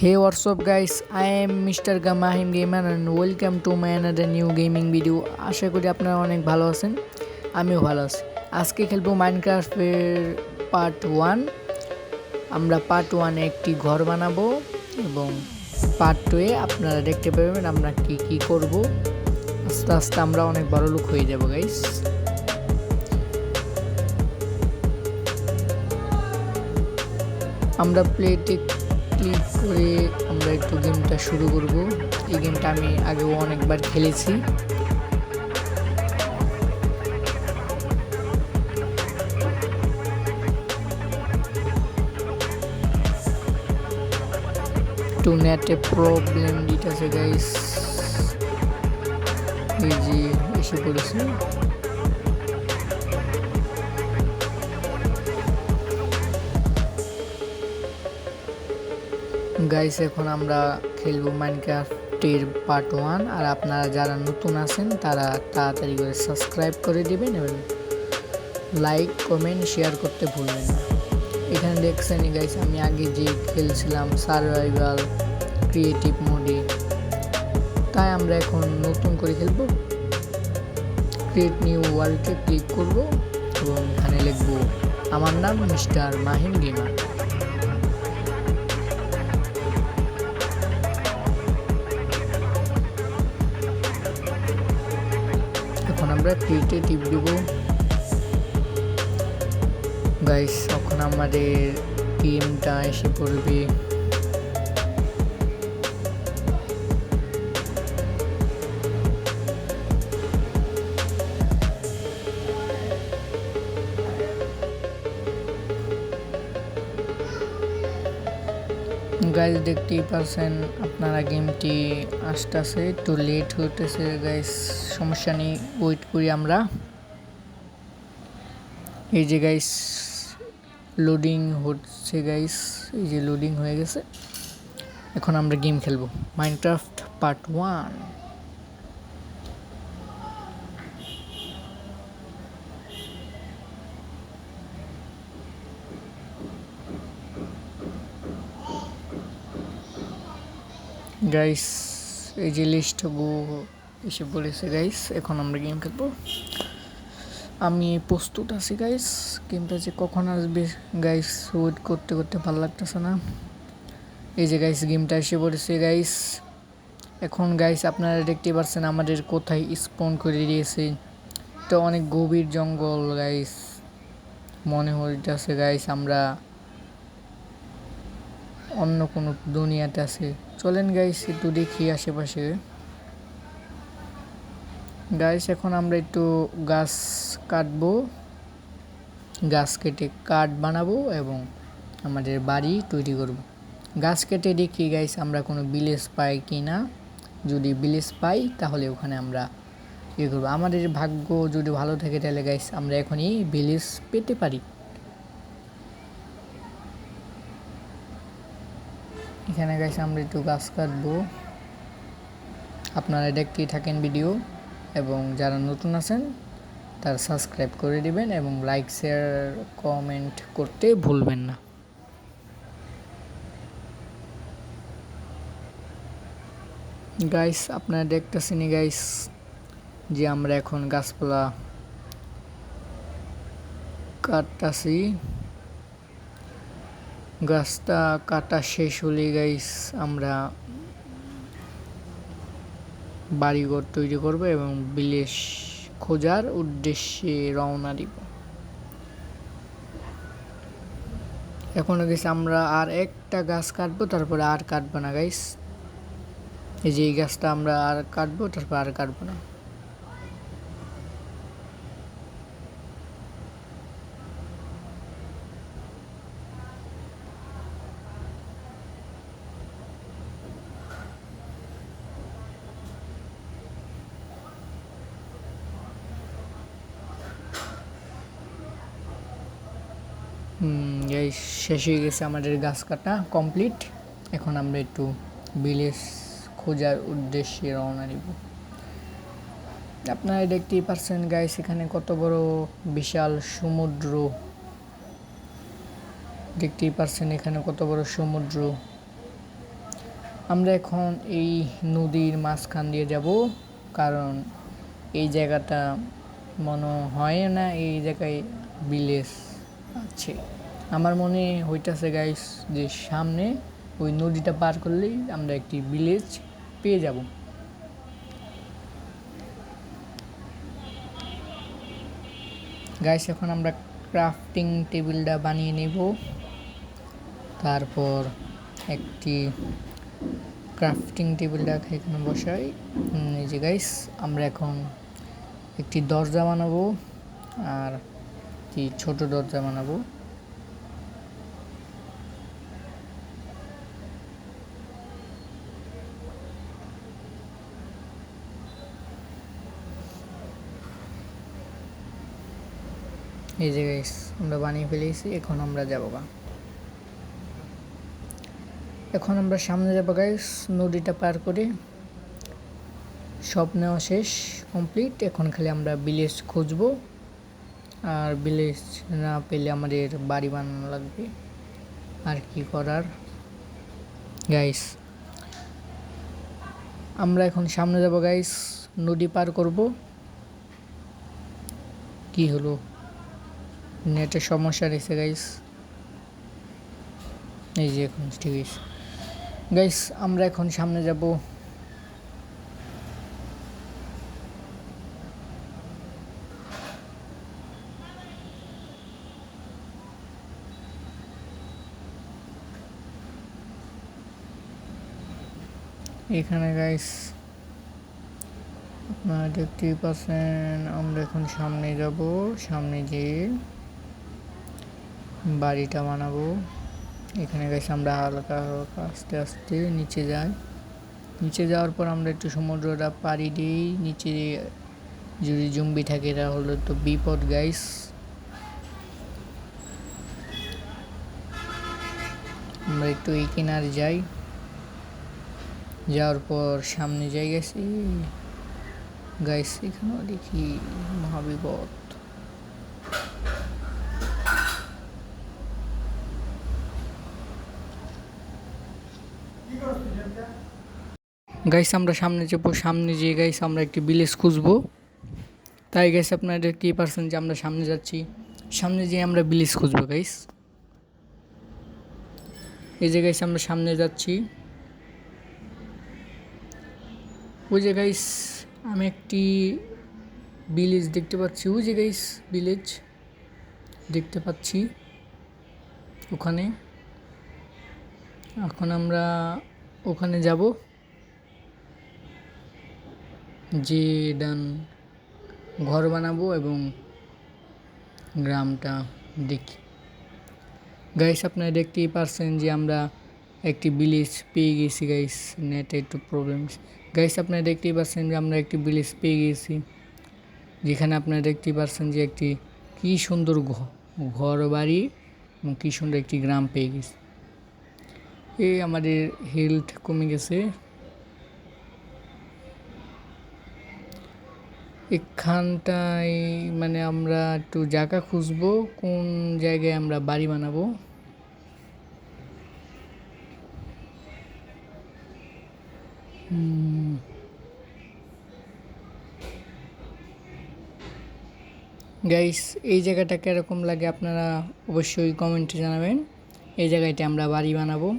Hey, what's up, guys? I am Mr. Gamahim Gamer and welcome to my another new gaming video. আশা করি আপনারা অনেক ভালো আছেন, আমিও ভালো আছি। আজকে খেলবো মাইনক্রাফটের পার্ট 1। আমরা পার্ট 1-এ একটি ঘর বানাবো এবং পার্ট 2-এ আপনারা দেখতে পাবেন আমরা কি করব। আস্তে আস্তে আমরা অনেক বড় লোক হয়ে যাব, গাইস। আমরা প্লেতে ক্লিক করে আমরা একটু গেমটা শুরু করব। এই গেমটা আমি আগেও অনেকবার খেলেছি। একটু নেটে প্রবলেম দিতেছে, গাইস। এই যে এসে পড়েছে। গাইস, এখন আমরা খেলবো মাইনক্রাফটের পার্ট 1। আর আপনারা যারা নতুন আছেন তারা তাড়াতাড়ি করে সাবস্ক্রাইব করে দিবেন এবং লাইক কমেন্ট শেয়ার করতে ভুলবেন না। এখানে দেখছেন গাইস, আমি আগে যে খেলছিলাম সার্ভাইভাল ক্রিয়েটিভ মোডে, তাই আমরা এখন নতুন করে খেলবো। ক্রিয়েট নিউ ওয়ার্ল্ডে ক্লিক করব এবং এখানে লিখবো আমার নাম মিস্টার মাহিম গেমার। এখন আমরা ক্রিয়েটে টিপ দেব। গাইস, এখন আমাদের গেমটা এসে পড়বে। গাইস, দেখতেই পাচ্ছেন আপনারা গেমটি আসতেছে, একটু লেট হতেছে। গাইস, সমস্যা নেই, ওয়েট করি আমরা। এই যে গাইস লোডিং হচ্ছে, গাইস এই যে লোডিং হয়ে গেছে। এখন আমরা গেম খেলবো মাইনক্রাফট পার্ট 1। গাইস, এই যে লিস্ট এসে পড়েছে। গাইস, এখন আমরা গেম খেলবো। আমি প্রস্তুত আছি। গাইস, গেমটা যে কখন আসবে গাইস, ওয়েট করতে করতে ভালো লাগতেছে না। এই যে গাইস গেমটা এসে পড়েছে। গাইস, এখন গাইস আপনারা দেখতে পাচ্ছেন আমাদের কোথায় স্পন করে দিয়েছে। এটা অনেক গভীর জঙ্গল। গাইস, মনে হইতেছে গাইস আমরা অন্য কোনো দুনিয়াতে আছে। চলেন গাইস একটু দেখি আশেপাশে। গাইস, এখন আমরা একটু গাছ কাটবো, গাছ কেটে কাঠ বানাবো এবং আমাদের বাড়ি তৈরি করব। গাছ কেটে দেখি গাইস আমরা কোনো ভিলেজ পাই কি না। যদি ভিলেজ পাই তাহলে ওখানে আমরা ইয়ে করবো। আমাদের ভাগ্য যদি ভালো থাকে তাহলে গাইস আমরা এখনই ভিলেজ পেতে পারি। এখানে গাইস আমরা একটু গাছ কাটবো। আপনারা দেখতেই থাকেন ভিডিও এবং যারা নতুন আছেন তারা সাবস্ক্রাইব করে দিবেন এবং লাইক শেয়ার কমেন্ট করতে ভুলবেন না। গাইস, আপনারা দেখতেছেন গাইস যে আমরা এখন গাছপালা কাটতাছি। গাছটা কাটা শেষ হলে গাইস আমরা বাড়িঘর তৈরি করব এবং ভিলেজ খোঁজার উদ্দেশ্যে রওনা দিব। এখনো গাইস আমরা আর একটা গাছ কাটবো, তারপরে আর কাটবো না। গাইস, এই যে এই গাছটা আমরা আর কাটবো, তারপর আর কাটবো না। গাইস, শেষ হয়ে গেছে আমাদের গাছ কাটা কমপ্লিট। এখন আমরা একটু ভিলেজ খোঁজার উদ্দেশ্যে রওনা দিব। আপনারা দেখতেই পাচ্ছেন গাইস এখানে কত বড় বিশাল সমুদ্র। দেখতেই পাচ্ছেন এখানে কত বড় সমুদ্র। আমরা এখন এই নদীর মাঝখান দিয়ে যাব, কারণ এই জায়গাটা মনে হয় না এই জায়গায় ভিলেজ আছে। আমার মনে হইতাছে গাইস যে সামনে ওই নদীটা পার করলেই আমরা একটি ভিলেজ পেয়ে যাব। গাইস এখন আমরা ক্রাফটিং টেবিলটা বানিয়ে নেব, তারপর একটি ক্রাফটিং টেবিলটা এখানে বসাই। এই যে গাইস আমরা এখন একটি দরজা বানাবো আর একটি ছোট দরজা বানাবো। এই যে গাইস আমরা বানিয়ে ফেলেছি, এখন আমরা যাবো গা। এখন আমরা সামনে যাবো গাইস, নদীটা পার করে। সব নেওয়া শেষ, কমপ্লিট। এখন খালি আমরা ভিলেজ খুঁজবো, আর ভিলেজ না পেলে আমাদের বাড়ি বানানো লাগবে, আর কি করার। গাইস আমরা এখন সামনে যাব গাইস, নদী পার করব। কি হলো, নেটের সমস্যা রয়েছে গাইস। এই যে এখন ঠিক আছে গাইস, আমরা এখন সামনে যাব। এখানে গাইস আপনারা দেখতেই পাচ্ছেন, আমরা এখন সামনে যাব। সামনে যেয়ে বাড়িটা বানাবো। এখানে গাইস আমরা হালকা হালকা আস্তে আস্তে নিচে যাই। নিচে যাওয়ার পর আমরা একটু সমুদ্রটা পাড়ি দিই। নিচে যদি জম্বি থাকে তাহলে তো বিপদ গাইস। আমরা একটু এই কিনারে যাই, যাওয়ার পর সামনে যাই গেছি গাইস। এখানেও দেখি মহাবিপদ। গাইস আমরা সামনে যাবো, সামনে যেয়ে গাইস আমরা একটি ভিলেজ খুঁজবো। তাই গাইস আপনারা কি পারছেন যে আমরা সামনে যাচ্ছি, সামনে যেয়ে আমরা ভিলেজ খুঁজবো গাইস। এই যে গাইস আমরা সামনে যাচ্ছি। ওই যে গাইস আমি একটি ভিলেজ দেখতে পাচ্ছি। ওই যে গাইস ভিলেজ দেখতে পাচ্ছি ওখানে। এখন আমরা ওখানে যাব, যে ডান ঘর বানাবো এবং গ্রামটা দেখি। গাইস আপনারা দেখতেই পারছেন যে আমরা একটি ভিলেজ পেয়ে গেছি গাইস। নেটে একটু প্রবলেম গাইস। আপনারা দেখতেই পাচ্ছেন যে আমরা একটি ভিলেজ পেয়ে গেছি, যেখানে আপনারা দেখতেই পাচ্ছেন যে একটি কী সুন্দর ঘর বাড়ি এবং কী সুন্দর একটি গ্রাম পেয়ে গেছি। এই আমাদের হেলথ কমে গেছে। এখানটায় মানে আমরা একটু জায়গা খুঁজবো, কোন জায়গায় আমরা বাড়ি বানাবো। গাইস এই জায়গাটা কীরকম লাগে আপনারা অবশ্যই কমেন্টে জানাবেন। এই জায়গাতে আমরা বাড়ি বানাবো।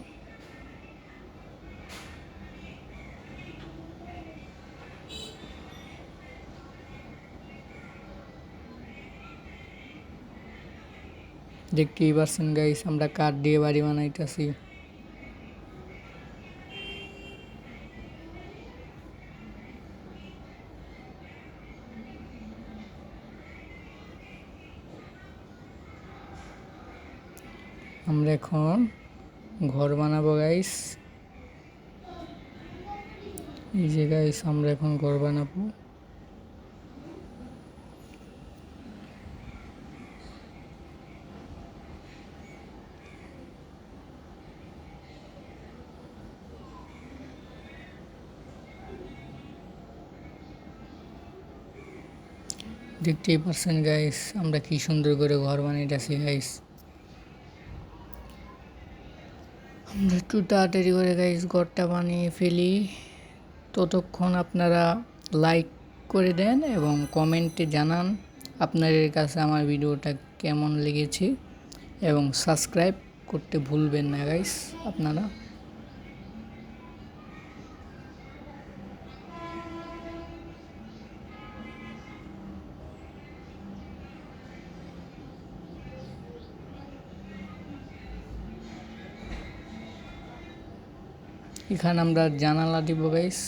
দেখতেই পাচ্ছেন গাইস আমরা কাঠ দিয়ে বাড়ি বানাইতেছি। আমরা এখন ঘর বানাবো গাইস। এই যে গাইস আমরা এখন ঘর বানাবো। দেখতেই পাচ্ছেন গাইস আমরা কি সুন্দর করে ঘর বানাইতেছি গাইস। একটু তাড়াতাড়ি করে গাইস ঘরটা বানিয়ে ফেলি। ততক্ষণ আপনারা লাইক করে দেন এবং কমেন্টে জানান আপনাদের কাছে আমার ভিডিওটা কেমন লেগেছে এবং সাবস্ক্রাইব করতে ভুলবেন না গাইস আপনারা। এখানে আমরা জানালা দিব গাইস।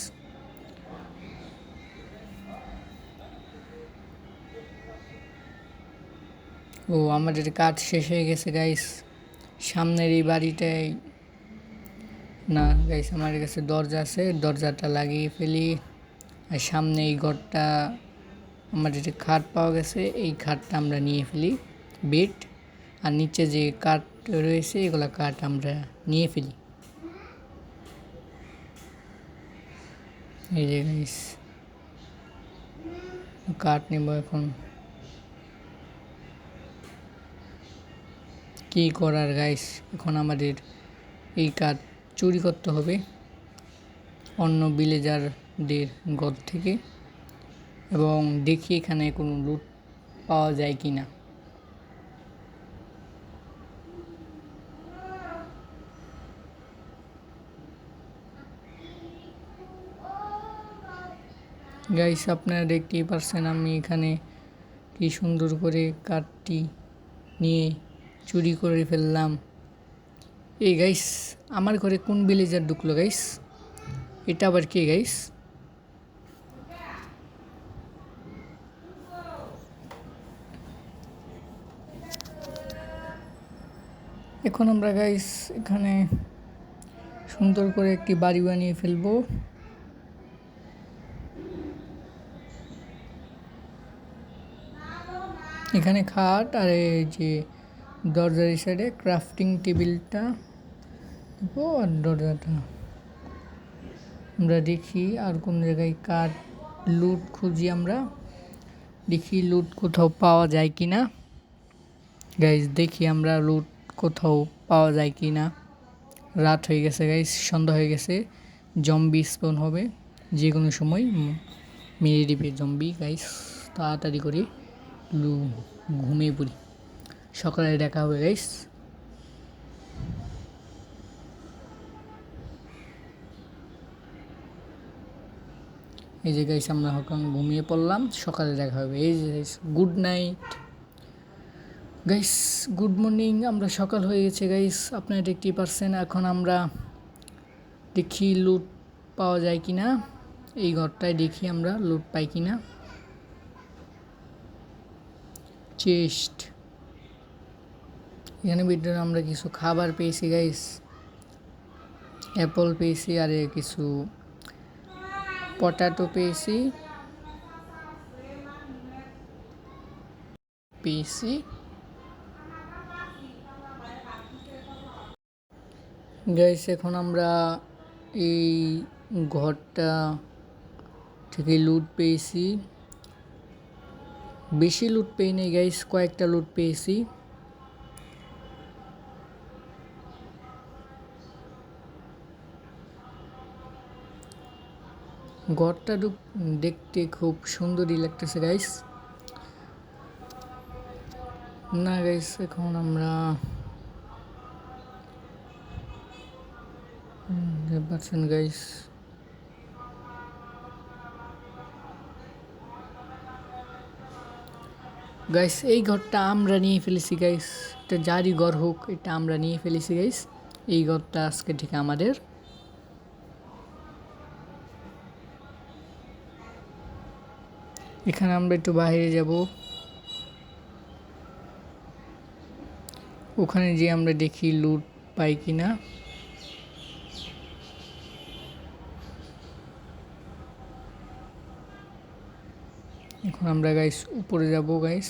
ও আমাদের কাজ শেষ হয়ে গেছে গাইস। সামনের এই বাড়িটাই না গাইস, আমার কাছে দরজা আছে, দরজাটা লাগিয়ে ফেলি। আর সামনে এই ঘরটা আমাদের যে খাট পাওয়া গেছে, এই খাটটা আমরা নিয়ে ফেলি, বেড। আর নিচে যে কাঠ রয়েছে এগুলো কাঠ আমরা নিয়ে ফেলি। এই যে গাইস কাঠ নেব এখন। কী করার গাইস, এখন আমাদের এই কাঠ চুরি করতে হবে অন্য ভিলেজারদের ঘর থেকে, এবং দেখি এখানে কোনো লুট পাওয়া যায় কি না। গাইস আপনারা দেখতেই পারছেন আমি এখানে কি সুন্দর করে কাঠটি নিয়ে চুরি করে ফেললাম। এই গাইস আমার ঘরে কোন ভিলেজার ঢুকলো গাইস? এটা আবার কে গাইস? এখন আমরা গাইস এখানে সুন্দর করে একটি বাড়ি বানিয়ে ফেলবো। এখানে খাট আর এই যে দরজার সাইডে ক্রাফটিং টেবিলটা দেবো আর দরজাটা। আমরা দেখি আর কোন জায়গায় কাঠ লুট খুঁজি, আমরা দেখি লুট কোথাও পাওয়া যায় কি না। গাইস দেখি আমরা লুট কোথাও পাওয়া যায় কি না। রাত হয়ে গেছে গাইস, সন্ধ্যা হয়ে গেছে। জম্বি স্পন হবে যে কোনো সময়, মেরে দিবে জম্বি গাইস। তাড়াতাড়ি করে ঘুমিয়ে পড়ি, সকালে দেখা হবে গাইস। এই যে গাইস আমরা এখন ঘুমিয়ে পড়লাম, সকালে দেখা হবে। এই যে good night guys, good morning. আমরা সকাল হয়ে গেছে গাইস, আপনারা দেখতেই পারছেন। এখন আমরা দেখি লুট পাওয়া যায় কি না। এই ঘরটায় দেখি আমরা লুট পাই কি না। চেস্ট, এখানে ভিতরে আমরা কিছু খাবার পেয়েছি গাইস, অ্যাপল পেয়েছি আর কিছু পটাটো পেয়েছি গাইস। এখন আমরা এই ঘরটা থেকে লুট পেয়েছি, বেশি লুট পেয়ে গাইস, কয়েকটা লুট পেয়েছি। ঘরটা দেখতে খুব সুন্দরই লাগতেছে গাইস। না গাইস এখন আমরা পারছেন গাইস, গাইস এই ঘরটা আমরা নিয়ে ফেলেছি গাইস। এটা যারই ঘর হোক, এটা আমরা নিয়ে ফেলেছি গাইস। এই ঘরটা আজকে থেকে আমাদের। এখানে আমরা একটু বাইরে যাব, ওখানে যে আমরা দেখি লুট পাই কিনা। এখন আমরা গাইস উপরে যাব গাইস।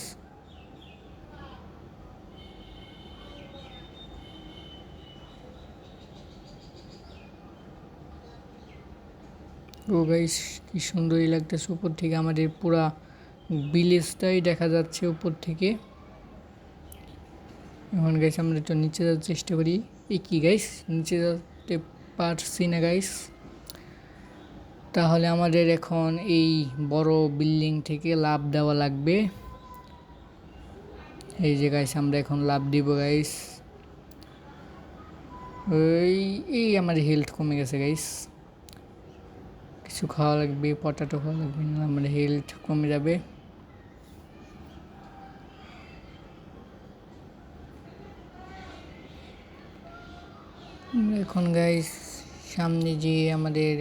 ও গাইস কি সুন্দরই লাগতেছে উপর থেকে, আমাদের পুরা ভিলেজটাই দেখা যাচ্ছে উপর থেকে। এখন গাইস আমরা একটু নিচে যাওয়ার চেষ্টা করি। কি গাইস, নিচে যেতে পারছি না গাইস। তাহলে আমাদের এখন এই বড় বিল্ডিং থেকে লাফ দেওয়া লাগবে। এই যে গাইস আমরা এখন লাফ দিব গাইস। এই আমার হেলথ কমে গেছে গাইস, কিছু খাওয়া লাগবে, পটাটো খাওয়া লাগবে, না আমার হেলথ কমে যাবে। এখন গাইস সামনে যে আমাদের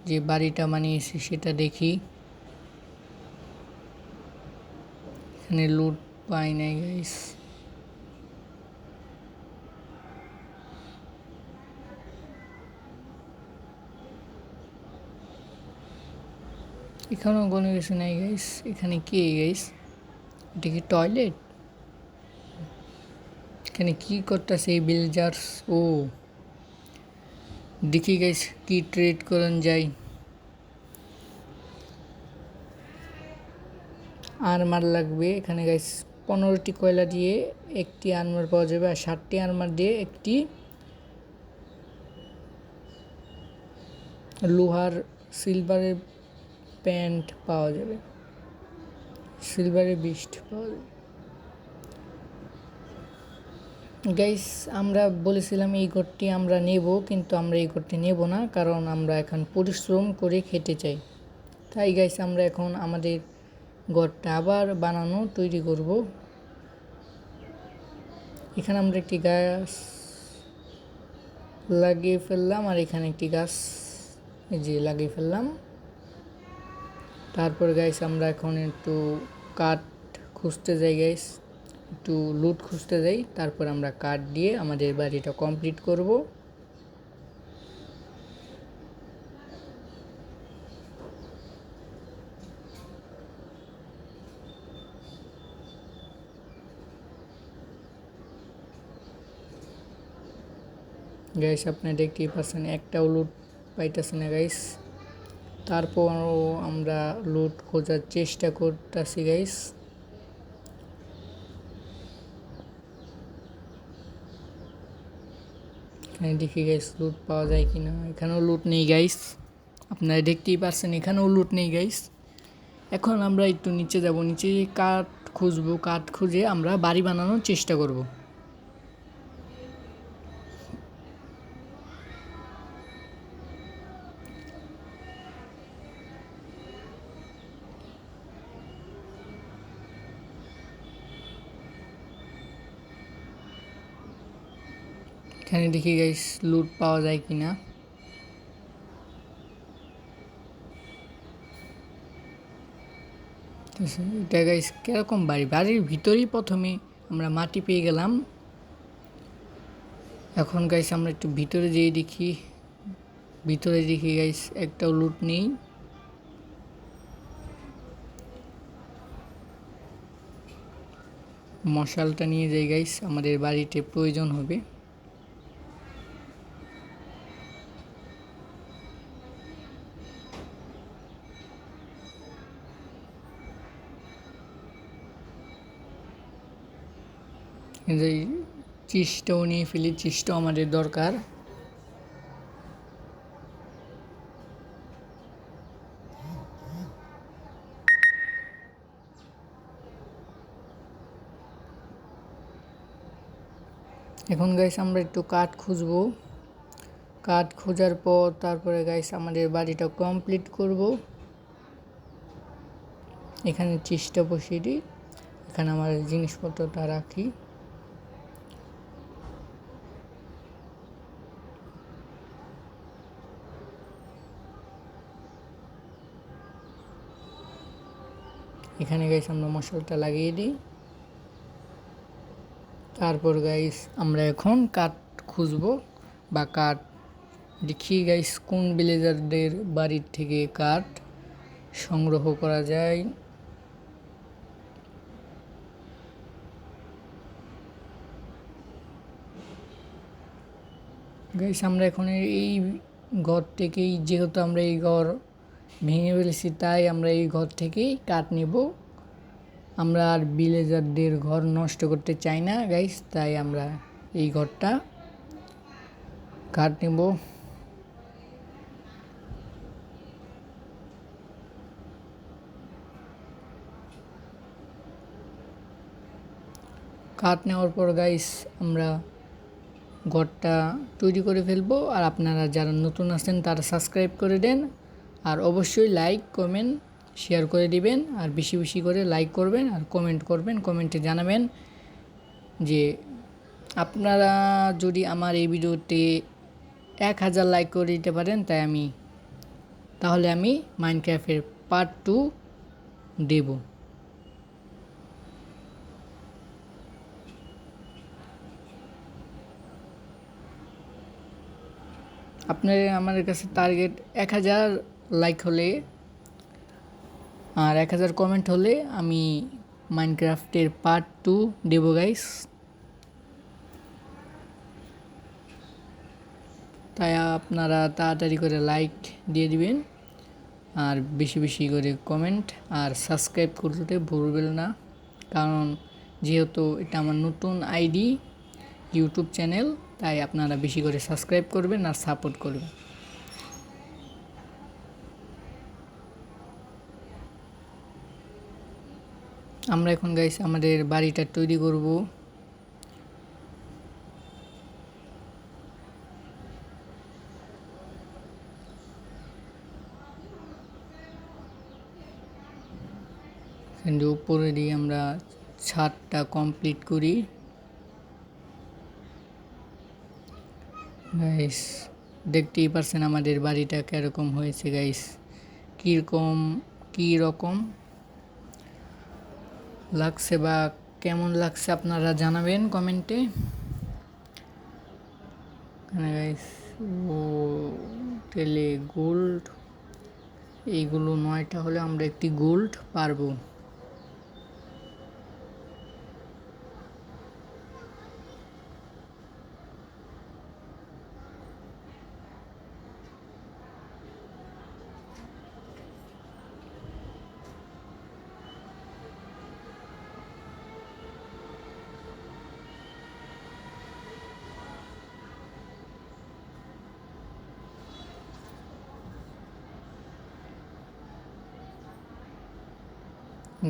যে বাড়িটা বানিয়েছি সেটা দেখি। এখানে লুট পাই নাই গাইস। এখানেও কোনো কিছু নাই গাইস। এখানে কি গাইস, এটা কি টয়লেট? এখানে কি করতেছে এই ভিলেজার্স? ও দেখি গাইস কি ট্রেড করেন যাই। আর্মার লাগবে এখানে গাইস। 15টি কয়লা দিয়ে একটি আর্মার পাওয়া যাবে, আর 60টি আর্মার দিয়ে একটি লোহার সিলভারের প্যান্ট পাওয়া যাবে, সিলভারের বিস্ট পাওয়া যাবে। গাইস আমরা বলেছিলাম এই ঘরটি আমরা নেব, কিন্তু আমরা এই ঘরটি নেব না, কারণ আমরা এখন পরিশ্রম করে খেতে চাই। তাই গাইস আমরা এখন আমাদের ঘরটা আবার বানানো তৈরি করব। এখানে আমরা একটি গাছ লাগিয়ে ফেললাম, আর এখানে একটি গাছ এই যে লাগিয়ে ফেললাম। তারপর গাইস আমরা এখন একটু কাঠ খুঁজতে যাই গাইস, একটু লুট খুঁজতে যাই। তারপর আমরা কাঠ দিয়ে আমাদের বাড়িটা কমপ্লিট করব। গাইস আপনি দেখতেই পাচ্ছেন একটাও লুট পাইতেছে না গাইস। তারপরও আমরা লুট খোঁজার চেষ্টা করতেছি গাইস। এখানে দেখি গাইস লুট পাওয়া যায় কিনা। এখানেও লুট নেই গাইস, আপনারা দেখতেই পাচ্ছেন এখানেও লুট নেই গাইস। এখন আমরা একটু নিচে যাব, নিচে কাঠ খুঁজবো, কাঠ খুঁজে আমরা বাড়ি বানানোর চেষ্টা করব। এখানে দেখি গাইস লুট পাওয়া যায় কিনা। এটা গাইস কিরকম বাড়ি, বাড়ির ভিতরেই প্রথমে আমরা মাটি পেয়ে গেলাম। এখন গাইস আমরা একটু ভিতরে যেয়ে দেখি, ভিতরে দেখি গাইস একটাও লুট নেই। মশালটা নিয়ে যাই গাইস, আমাদের বাড়িতে প্রয়োজন হবে। চিজটাও নিয়ে ফেলি, চিজটাও আমাদের দরকার। এখন গাইস আমরা একটু কাঠ খুঁজবো, কাঠ খোঁজার পর তারপরে গাইস আমাদের বাড়িটা কমপ্লিট করব। এখানে চিজটা বসিয়ে দিই, এখানে আমার জিনিসপত্রটা রাখি। এখানে গাইস আমরা মশলাটা লাগিয়ে দিই। তারপর গাইস আমরা এখন কাঠ খুঁজবো বা কাঠ দেখি গাইস কোন ভিলেজারদের বাড়ির থেকে কাঠ সংগ্রহ করা যায়। গাইস আমরা এখন এই ঘর থেকেই, যেহেতু আমরা এই ঘর ভেঙে ফেলেছি, তাই আমরা এই ঘর থেকেই কাঠ নেব। আমরা আর ভিলেজারদের ঘর নষ্ট করতে চাই না গাইস, তাই আমরা এই ঘরটা কাঠ নেব। কাঠ নেওয়ার পর গাইস আমরা ঘরটা তৈরি করে ফেলবো। আর আপনারা যারা নতুন আছেন তারা সাবস্ক্রাইব করে দেন, আর অবশ্যই লাইক কমেন্ট শেয়ার করে দিবেন, আর বেশি বেশি করে লাইক করবেন আর কমেন্ট করবেন। কমেন্টে জানাবেন যে আপনারা যদি আমার এই ভিডিওতে 1000 লাইক করে দিতে পারেন তাহলে আমি মাইনক্রাফটের পার্ট 2 দেব। আমার কাছে টার্গেট 1000 লাইক হলে আর 1000 কমেন্ট হলে আমি মাইনক্রাফটের পার্ট 2 দেব গাইস। তাই আপনারা তাড়াতাড়ি করে লাইক দিয়ে দিবেন আর বেশি বেশি করে কমেন্ট আর সাবস্ক্রাইব করতে ভুলবেন না, কারণ যেহেতু এটা আমার নতুন আইডি ইউটিউব চ্যানেল, তাই আপনারা বেশি করে সাবস্ক্রাইব করবেন আর সাপোর্ট করবেন। আমরা এখন গাইস আমাদের বাড়িটা তৈরি করব। কিন্তু উপরে দিয়ে আমরা ছাদটা কমপ্লিট করি গাইস। দেখতেই পারছেন আমাদের বাড়িটা কিরকম হয়েছে গাইস, কী রকম লাগছে বা কেমন লাগছে আপনারা জানাবেন কমেন্টে। গাইস ও তেলে গোল্ড, এইগুলো 9টা হলে আমরা একটি গোল্ড পারবো।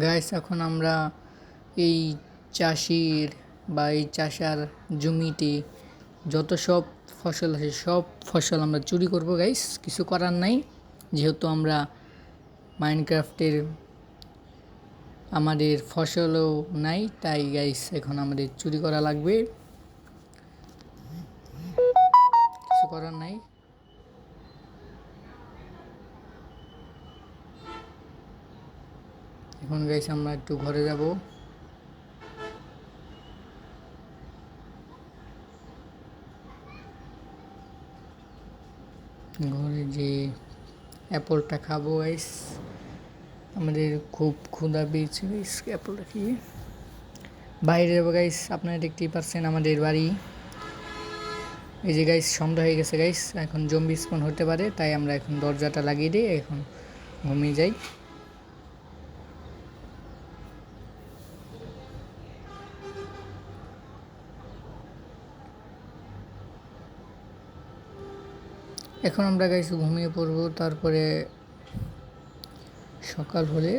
গাইস এখন আমরা এই চাষির বা এই চাষার জমিতে যত সব ফসল আছে সব ফসল আমরা চুরি করব গাইস, কিছু করার নাই। যেহেতু আমরা মাইনক্রাফটের আমাদের ফসলও নাই, তাই গাইস এখন আমাদের চুরি করা লাগবে, কিছু করার নাই। এখন গাইস আমরা একটু ঘরে যাব। ঘরে যে অ্যাপলটা খাবো গাইস, আমাদের খুব ক্ষুধা পেয়েছে গাইস। অ্যাপলটা খেয়ে বাইরে যাবো গাইস। আপনারা দেখতেই পাচ্ছেন আমাদের বাড়ি। এই যে গাইস সন্ধ্যা হয়ে গেছে গাইস, এখন জম্বি স্পন হতে পারে, তাই আমরা এখন দরজাটা লাগিয়ে দিই, এখন ঘুমিয়ে যাই। এখন আমরা গাইস ঘুমিয়ে পড়বো, তারপরে সকাল হলে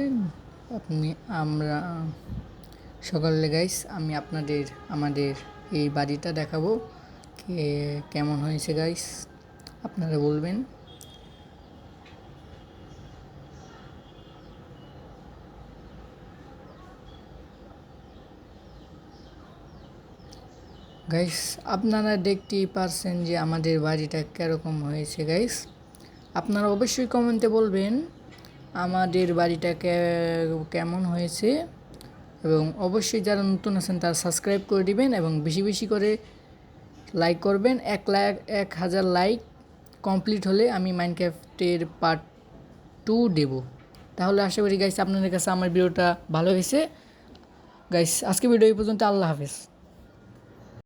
সকালে গাইস আমি আপনাদের আমাদের এই বাড়িটা দেখাবো কেমন হয়েছে গাইস, আপনারা বলবেন। গাইস আপনারা দেখতেই পারছেন যে আমাদের বাড়িটা কীরকম হয়েছে গাইস। আপনারা অবশ্যই কমেন্টে বলবেন আমাদের বাড়িটা কেমন হয়েছে, এবং অবশ্যই যারা নতুন আছেন তারা সাবস্ক্রাইব করে দিবেন এবং বেশি বেশি করে লাইক করবেন। 1000 লাইক কমপ্লিট হলে আমি মাইনক্রাফটের পার্ট 2 দেব। তাহলে আশা করি গাইস আপনাদের কাছে আমার ভিডিওটা ভালো হয়েছে গাইস। আজকে ভিডিও এই পর্যন্ত, আল্লাহ হাফেজ।